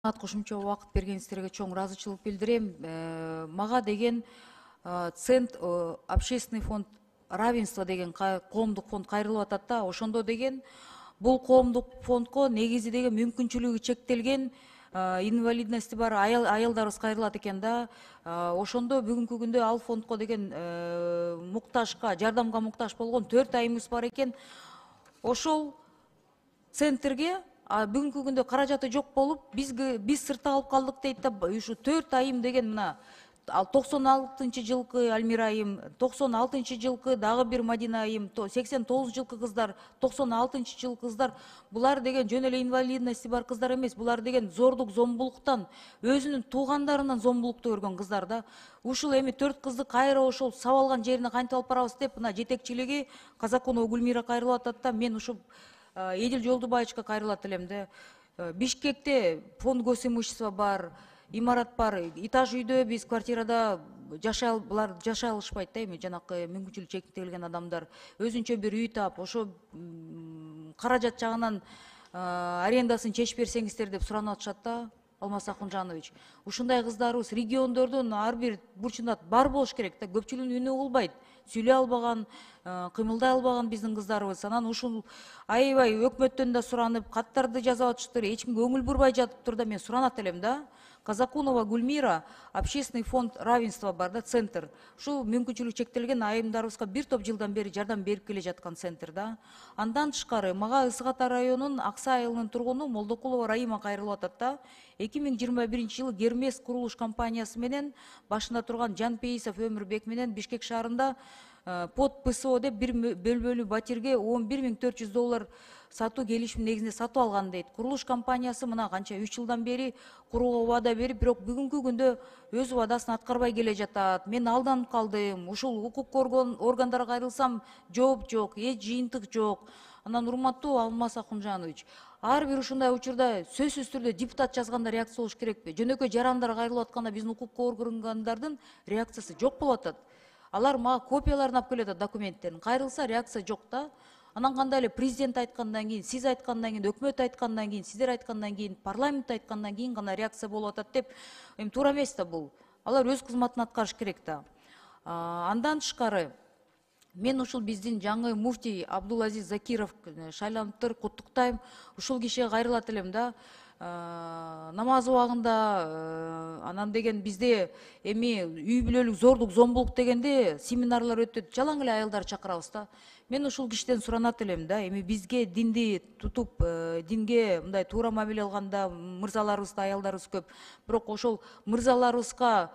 Кошумча убакыт бергениңиздерге чоң ыраазычылык билдирем. Мага деген общественный фонд равенство деген коомдук фонд кайрылып атат да, ошондо деген бул коомдук фондко негизи деген мүмкүнчүлүгү чектелген инвалидности бар аялдарыбыз кайрылат экен да. Ошондо бүгүнкү күндө ал фондко деген муктажга, жардамга муктаж болгон 4 айымыз бар экен. Ошол центрге бүгүнкү күндө каражаты жок болуп, биз сыртта калып калдык дейт да. Ушу 4 айым деген мына 96-жылкы Альмира айым, 96-жылкы дагы бир Мадина айым, 89-жылкы кыздар, 96-жыл кыздар. Булар деген жөн эле инвалидности бар кыздар эмес. Булар деген зордук, зомбулуктан, өзүнүн туугандарынан зомбулукту көргөн кыздар да. Ушул эми 4 кызды кайра ошол сабалган жерине кантип алып барабыз деп, мына жетекчилиги Казакунова Гүлмира кайрылып атат да. Мен ушу Эдил Жолдубаевичке кайрылат элем да. Бишкекте фонд госимущества бар, имарат бар. Этаж үйдө биз квартирада булар жашай алышпайт да, эми жанакы мүмкүнчүлүгү чектелген адамдар. Өзүнчө бир үй таап, ошо каражат жагынан арендасын чечип берсеңиздер деп суранып атышат да. Алмаз Акунжанович, ушундай кыздарыбыз региондордун ар бир бурчунда бар болуш керек да. Көпчүлүктүн үнү угулбайт, сүйлөй албаган, кыймылдай албаган биздин кыздарыбыз. Анан ушул аябай өкмөттөн да суранып, каттарды жазып атыштыр, эч ким көңүл бурбай жатыптыр да. Мен суранат элем да. Казакунова Гүлмира, общественный фонд равенства бар да, центр. Ушул мүмкүнчүлүгү чектелген айымдарыбызга бир топ жылдан бери жардам берип келе жаткан центр да. Андан тышкары мага Ысык Ата районунун Аксай айылынын тургуну Молдокулова Райыма кайрылып атат да. 2021-жылы Гермес курулуш компаниясы менен башында турган Жанпейисов Өмүрбек менен Бишкек шаарында под ПСО деп бир бөлмөлүү батирге $11.400 сатуу келишим негизинде сатып алган дейт. Курулуш компаниясы мына канча 3 жылдан бери курууга убада берип, бирок бүгүнкү күндө өз убадасын аткарбай келе жатат. Мен алданып калдым. Ушул укук органдарга кайрылсам жооп жок, эч жыйынтык жок. Анан урматтуу Алмаз Акунжанович, ар бир ушундай учурда сөзсүз түрдө депутат жазганда реакция болуш керекпи? Жөнөкөй жарандар кайрылып атканда биздин укук органдардын реакциясы жок болуп атат. Алар мага копияларын алып келип атат, документтерин. Кайрылса реакция жок да. Анан кандай эле президент айткандан кийин, сиз айткандан кийин, өкмөт айткандан кийин, сиздер айткандан кийин, парламент айткандан кийин гана реакция болуп атат деп, эми туура эмес да бул. Алар өз кызматын аткарыш керек да. Андан мен ушул биздин жаңы муфтий Абдулазиз Закиров шайланыптыр, куттуктайм. Ушул кишиге кайрылат элем да. Намаз убагында анан деген бизде эми үй бүлөлүк зордук, зомбулук дегенде семинарлар өтөт, жалаң эле аялдар чакырабыз да. Мен ушул кишиден суранат элем да, эми бизге динди тутуп, динге мындай туура мамиле кылганда мырзаларыбыз да, аялдарыбыз көп. Бирок ошол мырзаларыбызга